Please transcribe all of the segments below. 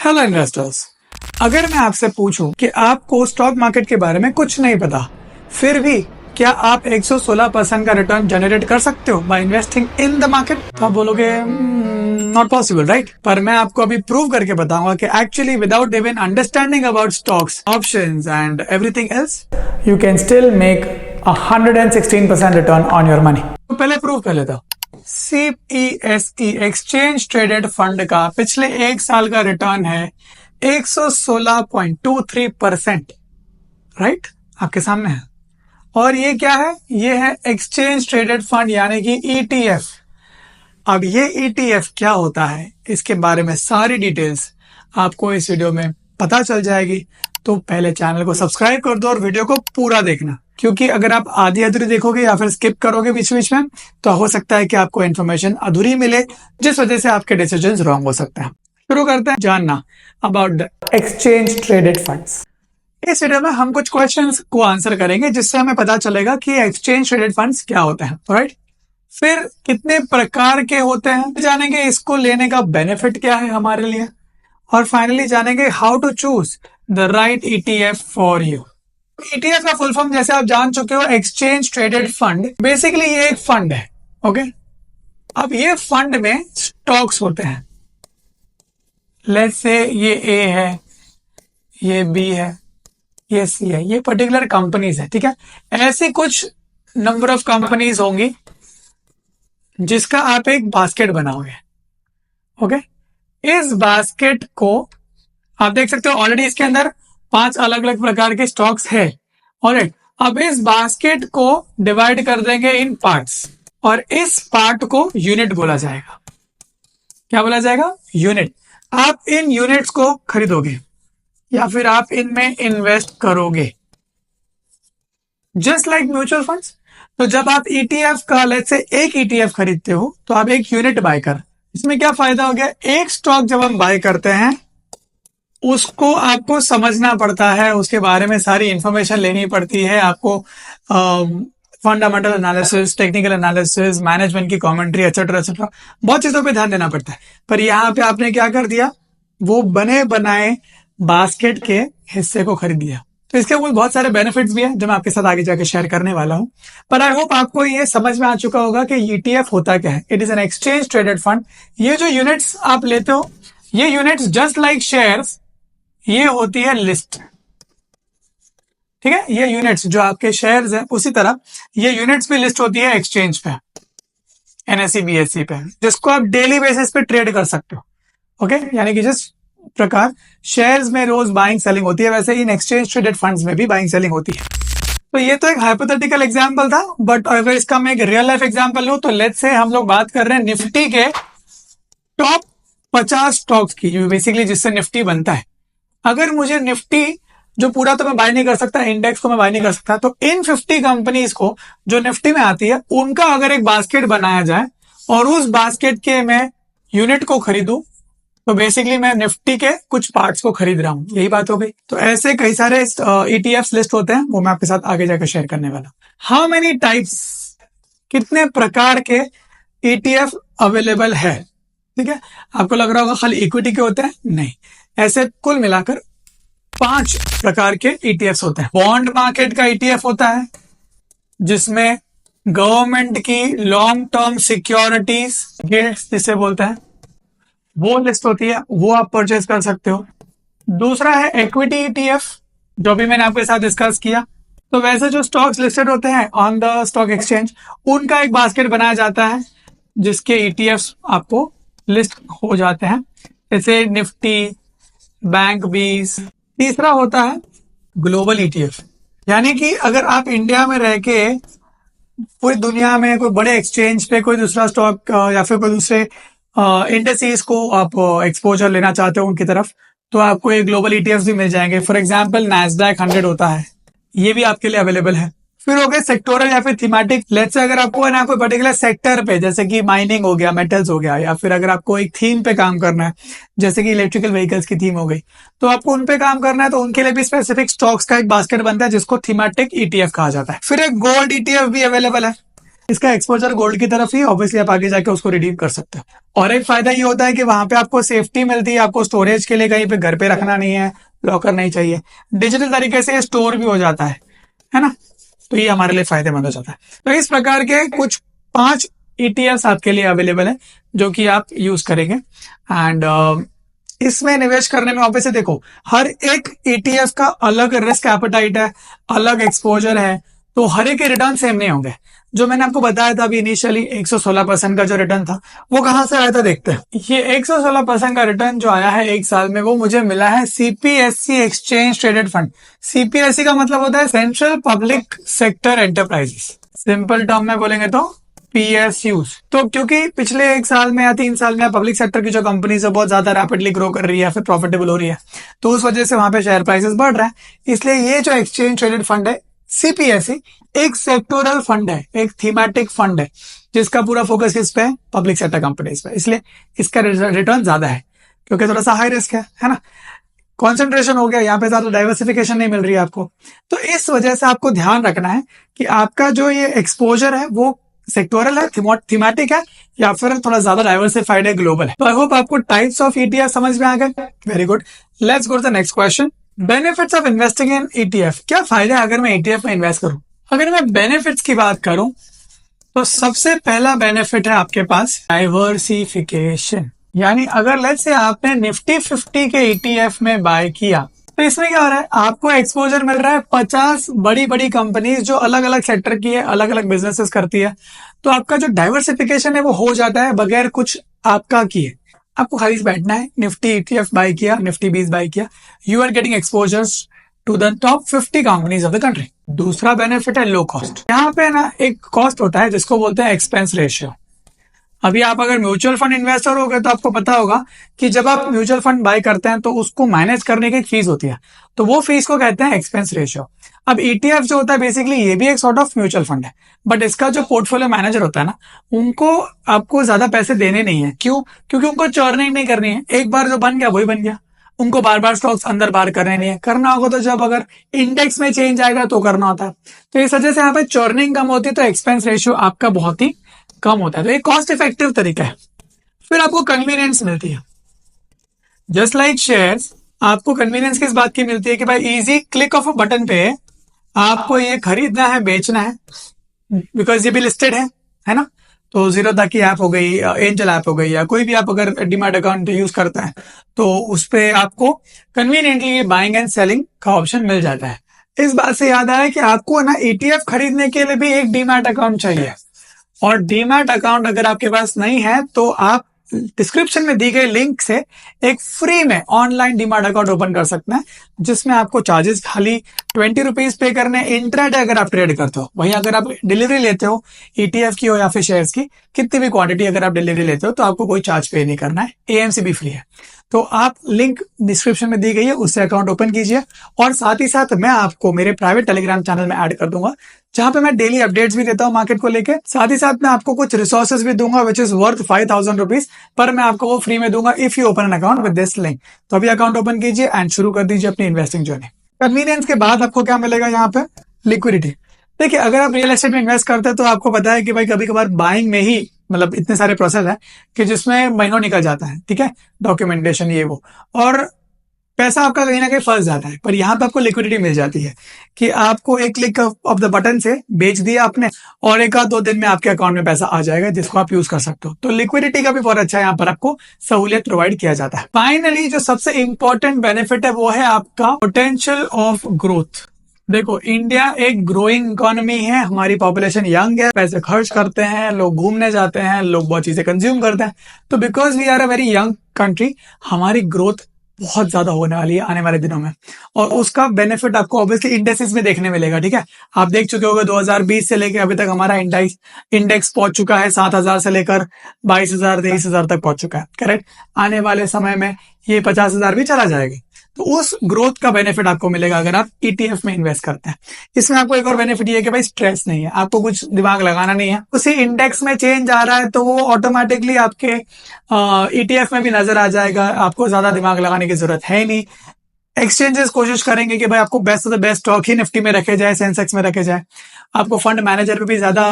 Hello investors, अगर मैं आपसे पूछूं कि आपको स्टॉक मार्केट के बारे में कुछ नहीं पता, फिर भी क्या आप 116% का रिटर्न जनरेट कर सकते हो by investing in the market, तो आप बोलोगे नॉट पॉसिबल, राइट? पर मैं आपको अभी प्रूव करके बताऊंगा कि actually without even understanding about stocks, options and everything else, you can still make 116% return on your money. तो पहले प्रूव कर लेता हूं। CPSE एक्सचेंज ट्रेडेड फंड का पिछले एक साल का रिटर्न है 116.23%, राइट? आपके सामने है। और ये क्या है? ये है एक्सचेंज ट्रेडेड फंड, यानी कि ETF। अब ये ETF क्या होता है, इसके बारे में सारी डिटेल्स आपको इस वीडियो में पता चल जाएगी। तो पहले चैनल को सब्सक्राइब कर दो और वीडियो को पूरा देखना, क्योंकि अगर आप आधी अधूरी देखोगे या फिर स्किप करोगे बीच बीच में, तो हो सकता है कि आपको इन्फॉर्मेशन अधूरी मिले, जिस वजह से आपके डिसीजंस रॉन्ग हो सकते हैं। शुरू करते हैं जानना about the exchange traded funds. इस वीडियो में हम कुछ क्वेश्चंस को आंसर करेंगे, जिससे हमें पता चलेगा कि एक्सचेंज ट्रेडेड फंड्स क्या होते हैं, राइट? फिर कितने प्रकार के होते हैं जानेंगे, इसको लेने का बेनिफिट क्या है हमारे लिए, और फाइनली जानेंगे how to choose the right ETF for you. ETF का फुल फॉर्म जैसे आप जान चुके हो, एक्सचेंज ट्रेडेड फंड। बेसिकली ये एक फंड है, ओके? अब ये फंड में स्टॉक्स होते हैं। लेट्स से ये A है, ये B है, ये C है, ये पर्टिकुलर कंपनीज है, ठीक है? ऐसे कुछ नंबर ऑफ कंपनीज होंगी जिसका आप एक बास्केट बनाओगे, ओके? इस बास्केट को आप देख सकते हो, ऑलरेडी इसके अंदर 5 अलग अलग प्रकार के स्टॉक्स है। ऑलराइट, अब इस बास्केट को डिवाइड कर देंगे इन पार्ट्स, और इस पार्ट को यूनिट बोला जाएगा। क्या बोला जाएगा? यूनिट। आप इन यूनिट्स को खरीदोगे या फिर आप इनमें इन्वेस्ट करोगे, जस्ट लाइक म्यूचुअल फंड्स। तो जब आप ETF का लेट्स से एक ETF खरीदते हो, तो आप एक यूनिट बाय कर। इसमें क्या फायदा हो गया? एक स्टॉक जब हम बाय करते हैं, उसको आपको समझना पड़ता है, उसके बारे में सारी इंफॉर्मेशन लेनी पड़ती है आपको, fundamental analysis, technical analysis, management की कमेंट्री, एक्सेट्रा एक्सेट्रा, बहुत चीजों पे ध्यान देना पड़ता है। पर यहाँ पे आपने क्या कर दिया? वो बने बनाए बास्केट के हिस्से को खरीद लिया। तो इसके कुछ बहुत सारे बेनिफिट्स भी हैं जो मैं आपके साथ आगे जाके शेयर करने वाला हूं। पर आई होप आपको ये समझ में आ चुका होगा कि ETF होता क्या है। It is an exchange traded fund. ये जो यूनिट्स आप लेते हो, ये यूनिट्स जस्ट लाइक शेयर्स, ये होती है लिस्ट, ठीक है? ये यूनिट्स जो आपके शेयर्स हैं, उसी तरह ये यूनिट्स भी लिस्ट होती है एक्सचेंज पे, NSE BSE पे, जिसको आप डेली बेसिस पे ट्रेड कर सकते हो, ओके? यानी कि जिस प्रकार शेयर्स में रोज बाइंग सेलिंग होती है, वैसे इन एक्सचेंज ट्रेडेड फंड्स में भी बाइंग सेलिंग होती है। तो ये तो एक हाइपोथेटिकल एग्जांपल था, बट अगर इसका मैं एक रियल लाइफ एग्जांपल लूं, तो लेट्स से हम लोग बात कर रहे हैं निफ्टी के टॉप 50 स्टॉक्स की, बेसिकली जिससे निफ्टी बनता है। अगर मुझे निफ्टी जो पूरा तो मैं बाय नहीं कर सकता, इंडेक्स को मैं बाय नहीं कर सकता, तो इन 50 कंपनीज को जो निफ्टी में आती है, उनका अगर एक बास्केट बनाया जाए और उस बास्केट के मैं यूनिट को खरीदूं, तो बेसिकली मैं निफ्टी के कुछ पार्ट्स को खरीद रहा हूं। यही बात हो गई। तो ऐसे कई सारे ETFs लिस्ट होते हैं, वो मैं आपके साथ आगे जाकर शेयर करने वाला हूं। हाउ मेनी टाइप्स, कितने प्रकार के ETF अवेलेबल है, ठीक है? आपको लग रहा होगा खाली इक्विटी के होते हैं, नहीं। ऐसे कुल मिलाकर 5 प्रकार के ETFs होते हैं। बॉन्ड मार्केट का ETF होता है, जिसमें गवर्नमेंट की लॉन्ग टर्म सिक्योरिटीज, गिल्ड्स जिसे बोलते हैं, वो लिस्ट होती है, वो आप परचेज कर सकते हो। दूसरा है इक्विटी ETF, जो भी मैंने आपके साथ डिस्कस किया। तो वैसे जो स्टॉक्स लिस्टेड होते हैं ऑन द स्टॉक एक्सचेंज, उनका एक बास्केट बनाया जाता है, जिसके ETFs आपको लिस्ट हो जाते हैं, जैसे निफ्टी, बैंक 20। तीसरा होता है ग्लोबल ETF, यानी कि अगर आप इंडिया में रह के पूरी दुनिया में कोई बड़े एक्सचेंज पे कोई दूसरा स्टॉक या फिर कोई दूसरे इंडस्ट्रीज को आप एक्सपोजर लेना चाहते हो उनकी तरफ, तो आपको एक ग्लोबल ETFs भी मिल जाएंगे। फॉर एग्जांपल NASDAQ 100 होता है, ये भी आपके लिए अवेलेबल है। फिर हो गए सेक्टोरल या फिर थीमेटिक। लेट्स से अगर आपको है ना कोई पर्टिकुलर सेक्टर पे, जैसे कि माइनिंग हो गया, मेटल्स हो गया, या फिर अगर आपको एक थीम पे काम करना है, जैसे कि इलेक्ट्रिकल व्हीकल्स की थीम हो गई, तो आपको उन पे काम करना है, तो उनके लिए भी स्पेसिफिक स्टॉक्स का एक बास्केट बनता है, जिसको थीमेटिक ETF कहा जाता है। फिर एक गोल्ड ETF भी अवेलेबल है, इसका एक्सपोजर गोल्ड की तरफ ही, ऑब्वियसली आप आगे जाके उसको रिडीम कर सकते हो। और एक फायदा ये होता है कि वहां पे आपको सेफ्टी मिलती है, आपको स्टोरेज के लिए कहीं पे घर पे रखना नहीं है, लॉकर नहीं चाहिए, डिजिटल तरीके से स्टोर भी हो जाता है ना। तो ये हमारे लिए फायदेमंद हो जाता है। तो इस प्रकार के कुछ 5 ETFs आपके लिए अवेलेबल है जो कि आप यूज करेंगे। एंड इसमें निवेश करने में ऑब्वियसली देखो, हर एक ETF का अलग रिस्क एपेटाइट है, अलग एक्सपोजर है, तो हर एक के रिटर्न सेम नहीं होंगे। जो मैंने आपको बताया था अभी इनिशियली 116% का जो रिटर्न था, वो कहां से आया था देखते हैं। ये 116% का रिटर्न जो आया है एक साल में, वो मुझे मिला है CPSE exchange traded fund. CPSE का मतलब होता है central public sector enterprises, simple term में बोलेंगे तो PSUs। तो क्योंकि पिछले 1 साल में या 3 साल में पब्लिक सेक्टर की जो कंपनीज है बहुत ज्यादा रैपिडली ग्रो कर रही है, फिर प्रॉफिटेबल हो रही है, तो उस वजह से वहां पे शेयर प्राइसेस बढ़ रहा है। इसलिए ये जो एक्सचेंज ट्रेडेड फंड है CPSE, एक सेक्टोरल फंड है, एक थीमेटिक फंड है, जिसका पूरा फोकस किस पे है, पब्लिक सेक्टर कंपनीज पे। इसलिए इसका रिटर्न ज्यादा है, क्योंकि थोड़ा सा हाई रिस्क है ना, कॉन्सेंट्रेशन हो गया, यहाँ पे ज्यादा डाइवर्सिफिकेशन नहीं मिल रही है आपको। तो इस वजह से आपको ध्यान रखना है कि आपका जो ये एक्सपोजर है वो सेक्टोरल है, थीमेटिक है, या फिर थोड़ा ज्यादा डाइवर्सिफाइड है, ग्लोबल है। तो आई होप आपको टाइप्स ऑफ ETF समझ में आ गए। Very good, let's go to the next question. Benefits of investing in ETF। क्या फायदा है अगर मैं ETF में इन्वेस्ट करूं? अगर मैं बेनिफिट्स की बात करूं तो सबसे पहला बेनिफिट है आपके पास डाइवर्सिफिकेशन। यानी अगर लेट्स से आपने निफ्टी 50 के ETF में बाय किया, तो इसमें क्या हो रहा है, आपको एक्सपोजर मिल रहा है 50 बड़ी बड़ी कंपनीज जो अलग अलग सेक्टर की है, अलग अलग बिजनेसेस करती है। तो आपका जो डाइवर्सिफिकेशन है वो हो जाता है बगैर कुछ आपका किए। आपको खाली बैठना है, निफ्टी ETF बाय किया, निफ्टी 20 बाय किया, you are getting exposures to the top 50 companies of the country. दूसरा बेनिफिट है लो कॉस्ट। यहाँ पे ना एक कॉस्ट होता है जिसको बोलते हैं एक्सपेंस रेशियो। अभी आप अगर म्यूचुअल फंड इन्वेस्टर हो गए तो आपको पता होगा कि जब आप म्यूचुअल फंड बाय करते हैं तो उसको मैनेज करने की एक फीस होती है, तो वो फीस को कहते हैं एक्सपेंस रेशियो। अब ETF जो होता है बेसिकली ये भी एक सॉर्ट ऑफ म्यूचुअल फंड है, बट इसका जो पोर्टफोलियो मैनेजर होता है ना, उनको आपको ज्यादा पैसे देने नहीं है। क्यों? क्योंकि उनको चर्निंग नहीं करनी है, एक बार जो बन गया वही बन गया, उनको बार बार स्टॉक्स अंदर बाहर करने नहीं है। करना होगा तो जब अगर इंडेक्स में चेंज आएगा तो करना होता है। तो इस वजह से यहाँ पे चर्निंग कम होती है, तो एक्सपेंस रेशियो आपका बहुत ही कम होता है। तो ये कॉस्ट इफेक्टिव तरीका है। फिर आपको कन्वीनियंस मिलती है, जस्ट लाइक शेयर्स। आपको कन्वीनियंस किस बात की मिलती है कि भाई easy click of a button पे आपको ये खरीदना है, बेचना है, बिकॉज ये भी लिस्टेड है ना। तो जीरोधा की ऐप हो गई, एंजल ऐप हो गई, या कोई भी आप अगर डीमैट अकाउंट यूज करता है तो उस पे आपको कन्वीनियंटली बाइंग एंड सेलिंग का ऑप्शन मिल जाता है। इस बात से याद आया कि आपको ना ETF खरीदने के लिए भी एक डीमैट अकाउंट चाहिए, और डीमैट अकाउंट अगर आपके पास नहीं है तो आप डिस्क्रिप्शन में दी गई लिंक से एक फ्री में ऑनलाइन डीमैट अकाउंट ओपन कर सकते हैं, जिसमें आपको चार्जेस खाली 20 रुपीज पे करने इंट्राडे अगर आप ट्रेड करते हो। वहीं अगर आप डिलीवरी लेते हो ETF की हो या फिर शेयर्स की, कितनी भी क्वांटिटी अगर आप डिलीवरी लेते हो तो आपको कोई चार्ज पे नहीं करना है, AMC भी फ्री है। तो आप लिंक डिस्क्रिप्शन में दी गई है, उससे अकाउंट ओपन कीजिए। और साथ ही साथ मैं आपको मेरे प्राइवेट टेलीग्राम चैनल में ऐड कर दूंगा, जहां पे मैं डेली अपडेट्स भी देता हूं मार्केट को लेके। साथ ही साथ मैं आपको कुछ रिसोर्सेज भी दूंगा विच इज वर्थ 5000 रुपीज, पर मैं आपको वो फ्री में दूंगा if you open an account with this link. तो अभी अकाउंट ओपन कीजिए एंड शुरू कर दीजिए अपनी इन्वेस्टिंग जर्नी। कन्वीनियंस के बाद आपको क्या मिलेगा यहाँ पे? लिक्विडिटी। देखिए, अगर आप रियल एस्टेट में इन्वेस्ट करते हैं तो आपको पता है कि भाई कभी कभार बाइंग में ही मतलब इतने सारे प्रोसेस है कि जिसमें महीनों निकल जाता है, ठीक है, डॉक्यूमेंटेशन ये वो, और पैसा आपका कहीं ना कहीं फंस जाता है। पर यहाँ पे आपको लिक्विडिटी मिल जाती है कि आपको एक क्लिक ऑफ द बटन से बेच दिया आपने, और 1-2 दिन में आपके अकाउंट में पैसा आ जाएगा जिसको आप यूज कर सकते हो। तो लिक्विडिटी का भी बहुत अच्छा यहाँ पर आपको सहूलियत प्रोवाइड किया जाता है। फाइनली जो सबसे इंपॉर्टेंट बेनिफिट है वो है आपका पोटेंशियल ऑफ ग्रोथ। देखो, इंडिया एक ग्रोइंग इकोनॉमी है, हमारी पॉपुलेशन यंग है, पैसे खर्च करते हैं, लोग घूमने जाते हैं, लोग बहुत चीजें कंज्यूम करते हैं। तो because we are a very young country, हमारी ग्रोथ बहुत ज्यादा होने वाली है आने वाले दिनों में, और उसका बेनिफिट आपको ऑब्वियसली इंडेक्सेस में देखने मिलेगा। ठीक है, आप देख चुके होंगे 2020 से लेकर अभी तक हमारा इंडेक्स पहुंच चुका है 7000 से लेकर 22000 23000 तक पहुंच चुका है, करेक्ट। आने वाले समय में ये 50000 भी चला जाएगा। तो उस ग्रोथ का बेनिफिट आपको मिलेगा अगर आप ETF में इन्वेस्ट करते हैं। इसमें आपको एक और बेनिफिट ये है कि भाई स्ट्रेस नहीं है, आपको कुछ दिमाग लगाना नहीं है। उसी इंडेक्स में चेंज आ रहा है तो वो ऑटोमेटिकली आपके ETF में भी नजर आ जाएगा, आपको ज्यादा दिमाग लगाने की जरूरत है नहीं। एक्सचेंजेस कोशिश करेंगे कि भाई आपको best of the best stock he Nifty में रखे जाए, सेंसेक्स में रखे जाए। आपको फंड मैनेजर पे भी ज्यादा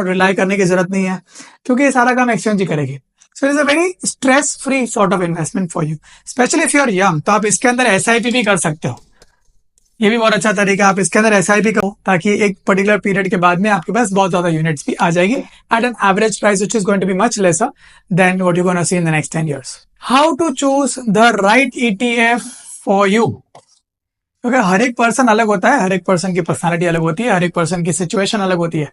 रिलाई करने की जरूरत नहीं है, क्योंकि ये सारा काम एक्सचेंज ही करेगी। So it is a very stress free sort of investment for you, specially if you are young. तो आप इसके अंदर SIP भी कर सकते हो, ये भी बहुत अच्छा तरीका है। आप इसके अंदर SIP करो ताकि एक पर्टिकुलर पीरियड के बाद में आपके पास बहुत ज्यादा यूनिट्स भी आ जाएगी at an average price which is going to be much lesser than what you gonna see in the next 10 years। How to choose the right ETF for you, क्योंकि हर एक पर्सन अलग होता है, हर एक पर्सन की पर्सनालिटी अलग होती है, हर एक पर्सन की सिचुएशन अलग होती है।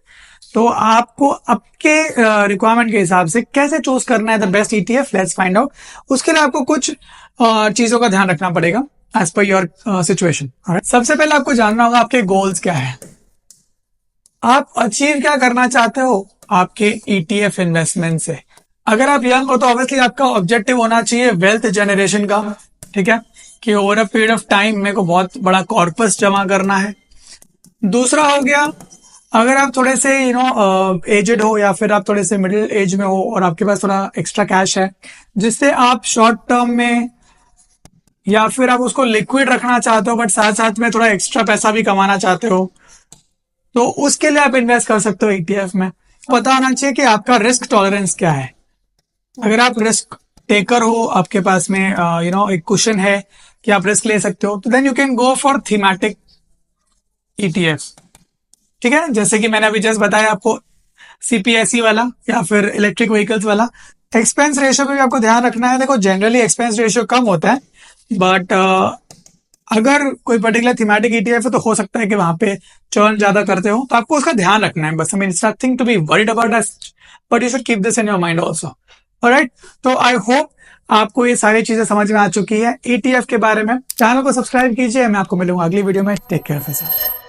तो आपको आपके रिक्वायरमेंट के हिसाब से कैसे चूज करना है the best ETF, let's find out. उसके लिए आपको कुछ चीजों का ध्यान रखना पड़ेगा एज पर योर सिचुएशन। सबसे पहले आपको जानना होगा आपके गोल्स क्या है, आप अचीव क्या करना चाहते हो आपके ETF इन्वेस्टमेंट से। अगर आप यंग हो तो ऑब्वियसली आपका ऑब्जेक्टिव होना चाहिए वेल्थ जनरेशन का, ठीक है, कि over a period of time मेरे को बहुत बड़ा कॉर्पस जमा करना है। दूसरा हो गया, अगर आप थोड़े से एजेड हो या फिर आप थोड़े से मिडिल एज में हो और आपके पास थोड़ा एक्स्ट्रा कैश है जिससे आप शॉर्ट टर्म में या फिर आप उसको लिक्विड रखना चाहते हो बट साथ साथ में थोड़ा एक्स्ट्रा पैसा भी कमाना चाहते हो, तो उसके लिए आप इन्वेस्ट कर सकते हो ETF में। पता होना चाहिए कि आपका रिस्क टॉलरेंस क्या है। अगर आप रिस्क टेकर हो, आपके पास में एक कुशन है कि आप रिस्क ले सकते हो, तो then you can go for thematic ETF, ठीक है। जैसे कि मैंने अभी जस्ट बताया आपको CPSE वाला या फिर इलेक्ट्रिक व्हीकल्स वाला। एक्सपेंस रेशियो पे भी आपको ध्यान रखना है। देखो जनरली एक्सपेंस रेशियो कम होता है, बट अगर कोई पर्टिकुलर थीमेटिक ETF है तो हो सकता है कि वहां पे चर्न ज्यादा करते हो, तो आपको उसका ध्यान रखना है बस। It's nothing to be worried about that, but you should keep this in your mind also. Alright, तो आई होप आपको ये सारी चीजें समझ में आ चुकी है ETF के बारे में। चैनल को सब्सक्राइब कीजिए, मैं आपको मिलूंगा अगली वीडियो में। Take care.